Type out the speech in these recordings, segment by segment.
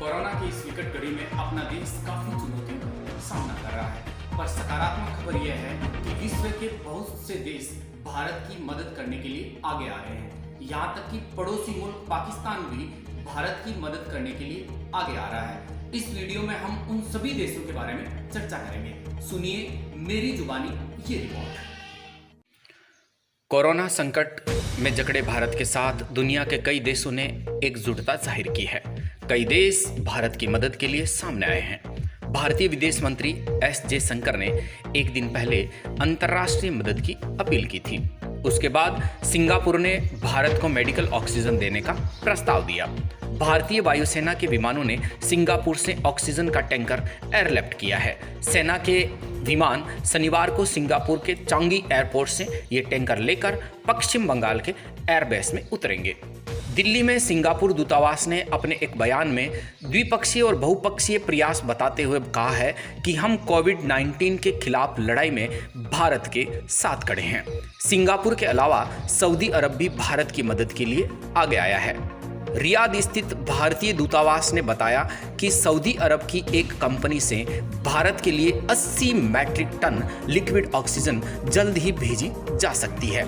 Corona की इस विकट घड़ी में अपना देश काफी चुनौतियों का सामना कर रहा है, पर सकारात्मक खबर यह है कि विश्व के बहुत से देश भारत की मदद करने के लिए आगे आ रहे हैं। यहाँ तक कि पड़ोसी मुल्क पाकिस्तान भी भारत की मदद करने के लिए आगे आ रहा है। इस वीडियो में हम उन सभी देशों के बारे में चर्चा करेंगे। सुनिए मेरी जुबानी ये रिपोर्ट। कोरोना संकट में जकड़े भारत के साथ दुनिया के कई देशों ने एकजुटता जाहिर की है। कई देश भारत की मदद के लिए सामने आए हैं। भारतीय विदेश मंत्री एस जयशंकर ने एक दिन पहले अंतर्राष्ट्रीय मदद की अपील की थी। उसके बाद सिंगापुर ने भारत को मेडिकल ऑक्सीजन देने का प्रस्ताव दिया। भारतीय वायुसेना के विमानों ने सिंगापुर से ऑक्सीजन का टैंकर एयरलिफ्ट किया है। सेना के विमान शनिवार को सिंगापुर के चांगी एयरपोर्ट से ये टैंकर लेकर पश्चिम बंगाल के एयरबेस में उतरेंगे। दिल्ली में सिंगापुर दूतावास ने अपने एक बयान में द्विपक्षीय और बहुपक्षीय प्रयास बताते हुए कहा है कि हम कोविड-19 के खिलाफ लड़ाई में भारत के साथ खड़े हैं। सिंगापुर के अलावा सऊदी अरब भी भारत की मदद के लिए आगे आया है। रियाद स्थित भारतीय दूतावास ने बताया कि सऊदी अरब की एक कंपनी से भारत के लिए 80 मैट्रिक टन लिक्विड ऑक्सीजन जल्द ही भेजी जा सकती है।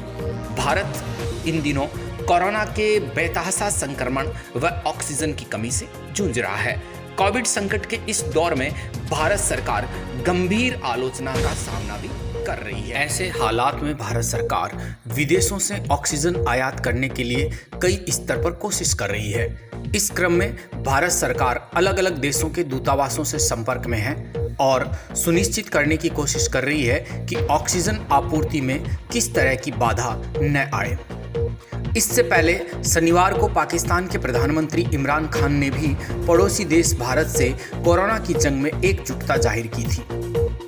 भारत इन दिनों कोरोना के बेतहाशा संक्रमण व ऑक्सीजन की कमी से जूझ रहा है। कोविड संकट के इस दौर में भारत सरकार गंभीर आलोचना का सामना भी कर रही है। ऐसे हालात में भारत सरकार विदेशों से ऑक्सीजन आयात करने के लिए कई स्तर पर कोशिश कर रही है। इस क्रम में भारत सरकार अलग अलग देशों के दूतावासों से संपर्क में है और सुनिश्चित करने की कोशिश कर रही है कि ऑक्सीजन आपूर्ति में किस तरह की बाधा न आए। इससे पहले शनिवार को पाकिस्तान के प्रधानमंत्री इमरान खान ने भी पड़ोसी देश भारत से कोरोना की जंग में एकजुटता जाहिर की थी।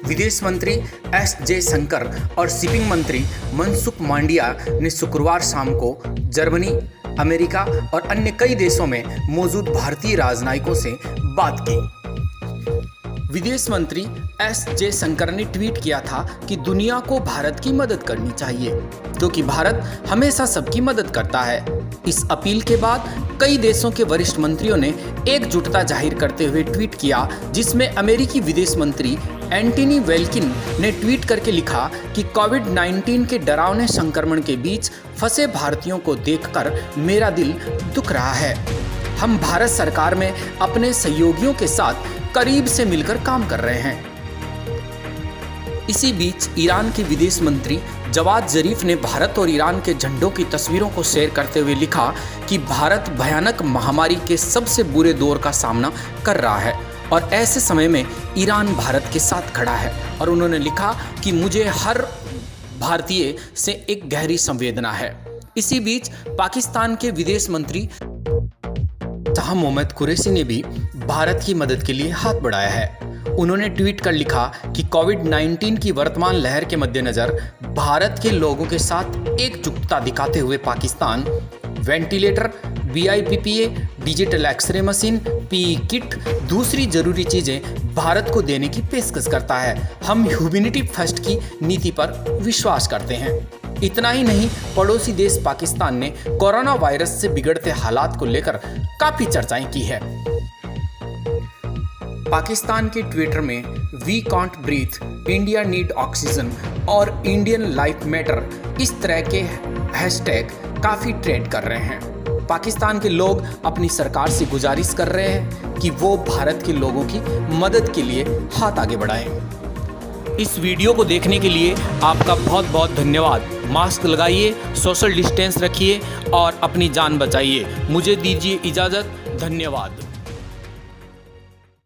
विदेश मंत्री एस जयशंकर और शिपिंग मंत्री मनसुख मांडविया ने शुक्रवार शाम को जर्मनी, अमेरिका और अन्य कई देशों में मौजूद भारतीय राजनयिकों से बात की। विदेश मंत्री एस जयशंकर ने ट्वीट किया था कि दुनिया को भारत की मदद करनी चाहिए क्योंकि भारत हमेशा सबकी मदद करता है। इस अपील के बाद कई देशों के वरिष्ठ मंत्रियों ने एकजुटता जाहिर करते हुए ट्वीट किया, जिसमें अमेरिकी विदेश मंत्री एंटनी ब्लिंकन ने ट्वीट करके लिखा कि कोविड-19 के डरावने संक्रमण के बीच फंसे भारतीयों को देखकर मेरा दिल दुख रहा है। हम भारत सरकार में अपने सहयोगियों के साथ करीब से मिलकर काम कर रहे हैं। इसी बीच ईरान के विदेश मंत्री जवाद जरीफ ने भारत और ईरान के झंडों की तस्वीरों को शेयर करते हुए लिखा कि भारत भयानक महामारी के सबसे बुरे दौर का सामना कर रहा है और ऐसे समय में ईरान भारत के साथ खड़ा है। और उन्होंने लिखा कि मुझे हर भारतीय से एक गहरी संवेदना है। इसी बीच पाकिस्तान के विदेश मंत्री शाह मोहम्मद कुरैशी ने भी भारत की मदद के लिए हाथ बढ़ाया है। उन्होंने ट्वीट कर लिखा कि कोविड-19 की वर्तमान लहर के मद्देनजर भारत के लोगों के साथ एकजुटता दिखाते हुए Pakistan ventilator, BIPPA, digital x-ray machine, PE kit, दूसरी जरूरी चीजें भारत को देने की पेशकश करता है। हम ह्यूमैनिटी फर्स्ट की नीति पर विश्वास करते हैं। इतना ही नहीं, पड़ोसी देश पाकिस्तान ने कोरोना वायरस से बिगड़ते हालात को लेकर काफी चर्चाएं की है। पाकिस्तान के ट्विटर में we can't breathe, India need oxygen और इंडियन लाइफ मैटर इस तरह के हैशटैग काफी ट्रेंड कर रहे हैं। पाकिस्तान के लोग अपनी सरकार से गुजारिश कर रहे हैं कि वो भारत के लोगों की मदद के लिए हाथ आगे बढ़ाएं। इस वीडियो को देखने के लिए आपका बहुत बहुत धन्यवाद। मास्क लगाइए, सोशल डिस्टेंस रखिए और अपनी जान बचाइए। मुझे दीजिए इजाज़त। धन्यवाद।